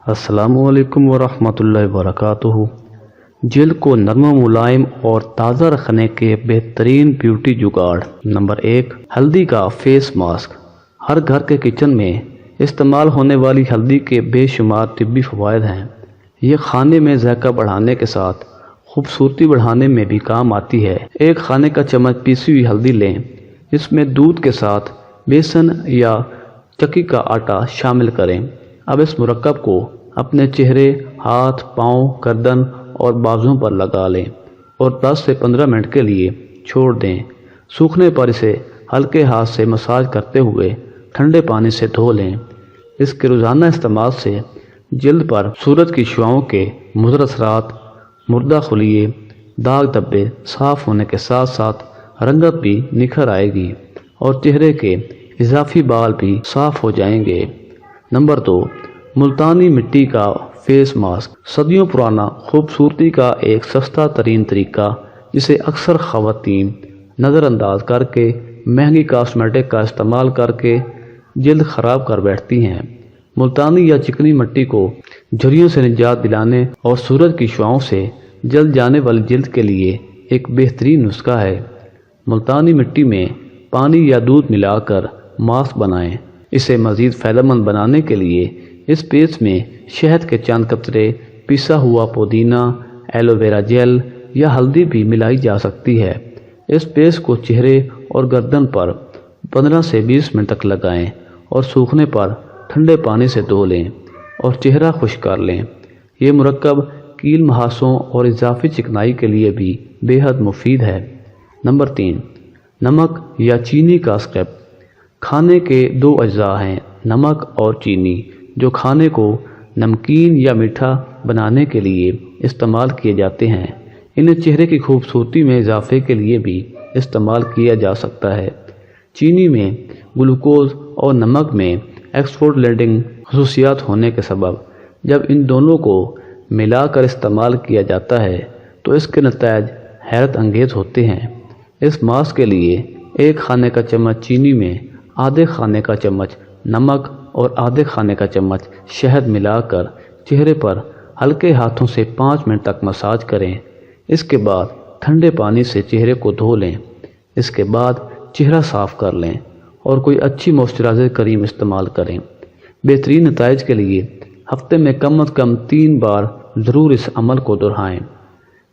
السلام علیکم ورحمۃ اللہ وبرکاتہ۔ جلد کو نرم و ملائم اور تازہ رکھنے کے بہترین بیوٹی جگاڑ۔ نمبر 1، ہلدی کا فیس ماسک۔ ہر گھر کے کچن میں استعمال ہونے والی ہلدی کے بے شمار طبی فوائد ہیں۔ یہ کھانے میں ذائقہ بڑھانے کے ساتھ خوبصورتی بڑھانے میں بھی کام آتی ہے۔ ایک کھانے کا چمچ پیسی ہوئی ہلدی لیں، اس میں دودھ کے ساتھ بیسن یا چکی کا آٹا شامل کریں۔ اب اس مرکب کو اپنے چہرے، ہاتھ، پاؤں، گردن اور بازوؤں پر لگا لیں اور 10 سے 15 منٹ کے لیے چھوڑ دیں۔ سوکھنے پر اسے ہلکے ہاتھ سے مساج کرتے ہوئے ٹھنڈے پانی سے دھو لیں۔ اس کے روزانہ استعمال سے جلد پر سورج کی شعاؤں کے مضر اثرات، مردہ خلیے، داغ دھبے صاف ہونے کے ساتھ ساتھ رنگت بھی نکھر آئے گی اور چہرے کے اضافی بال بھی صاف ہو جائیں گے۔ نمبر 2، ملتانی مٹی کا فیس ماسک۔ صدیوں پرانا خوبصورتی کا ایک سستا ترین طریقہ جسے اکثر خواتین نظر انداز کر کے مہنگی کاسمیٹک کا استعمال کر کے جلد خراب کر بیٹھتی ہیں۔ ملتانی یا چکنی مٹی کو جھریوں سے نجات دلانے اور سورج کی شعاؤں سے جل جانے والی جلد کے لیے ایک بہترین نسخہ ہے۔ ملتانی مٹی میں پانی یا دودھ ملا کر ماسک بنائیں۔ اسے مزید فائدہ مند بنانے کے لیے اس پیسٹ میں شہد کے چند قطرے، پیسا ہوا پودینہ، ایلو ویرا جیل یا ہلدی بھی ملائی جا سکتی ہے۔ اس پیسٹ کو چہرے اور گردن پر 15 سے 20 منٹ تک لگائیں اور سوکھنے پر ٹھنڈے پانی سے دھو لیں اور چہرہ خشک کر لیں۔ یہ مرکب کیل مہاسوں اور اضافی چکنائی کے لیے بھی بے حد مفید ہے۔ نمبر 3، نمک یا چینی کا اسکرب۔ کھانے کے 2 اجزاء ہیں، نمک اور چینی، جو کھانے کو نمکین یا میٹھا بنانے کے لیے استعمال کیے جاتے ہیں۔ انہیں چہرے کی خوبصورتی میں اضافے کے لیے بھی استعمال کیا جا سکتا ہے۔ چینی میں گلوکوز اور نمک میں ایکسفولیٹنگ خصوصیات ہونے کے سبب جب ان دونوں کو ملا کر استعمال کیا جاتا ہے تو اس کے نتائج حیرت انگیز ہوتے ہیں۔ اس ماسک کے لیے 1 کھانے کا چمچ چینی میں آدھے کھانے کا چمچ نمک اور آدھے کھانے کا چمچ شہد ملا کر چہرے پر ہلکے ہاتھوں سے 5 منٹ تک مساج کریں۔ اس کے بعد ٹھنڈے پانی سے چہرے کو دھو لیں۔ اس کے بعد چہرہ صاف کر لیں اور کوئی اچھی موئسچرائزر کریم استعمال کریں۔ بہترین نتائج کے لیے ہفتے میں کم از کم 3 بار ضرور اس عمل کو دہرائیں۔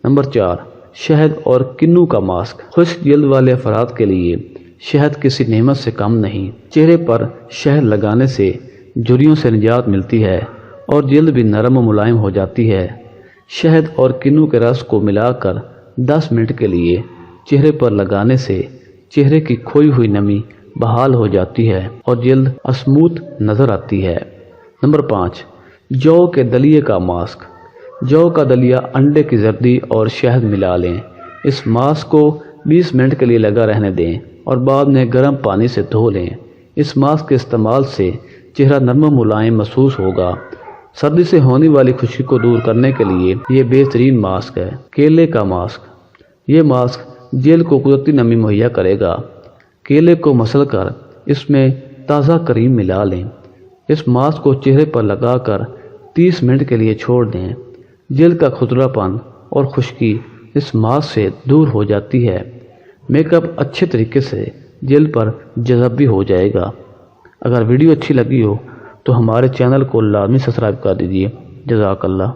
نمبر 4، شہد اور کنو کا ماسک۔ خشک جلد والے افراد کے لیے شہد کسی نعمت سے کم نہیں۔ چہرے پر شہد لگانے سے جھریوں سے نجات ملتی ہے اور جلد بھی نرم و ملائم ہو جاتی ہے۔ شہد اور کنو کے رس کو ملا کر 10 منٹ کے لیے چہرے پر لگانے سے چہرے کی کھوئی ہوئی نمی بحال ہو جاتی ہے اور جلد اسموتھ نظر آتی ہے۔ نمبر 5، جو کے دلیے کا ماسک۔ جو کا دلیہ، انڈے کی زردی اور شہد ملا لیں۔ اس ماسک کو 20 منٹ کے لیے لگا رہنے دیں اور بعد میں گرم پانی سے دھو لیں۔ اس ماسک کے استعمال سے چہرہ نرم و ملائم محسوس ہوگا۔ سردی سے ہونے والی خشکی کو دور کرنے کے لیے یہ بہترین ماسک ہے۔ کیلے کا ماسک۔ یہ ماسک جلد کو قدرتی نمی مہیا کرے گا۔ کیلے کو مسل کر اس میں تازہ کریم ملا لیں۔ اس ماسک کو چہرے پر لگا کر 30 منٹ کے لیے چھوڑ دیں۔ جلد کا کھردرا پن اور خشکی اس ماسک سے دور ہو جاتی ہے۔ میک اپ اچھے طریقے سے جلد پر جذب بھی ہو جائے گا۔ اگر ویڈیو اچھی لگی ہو تو ہمارے چینل کو لازمی سبسکرائب کر دیجیے۔ جزاک اللہ۔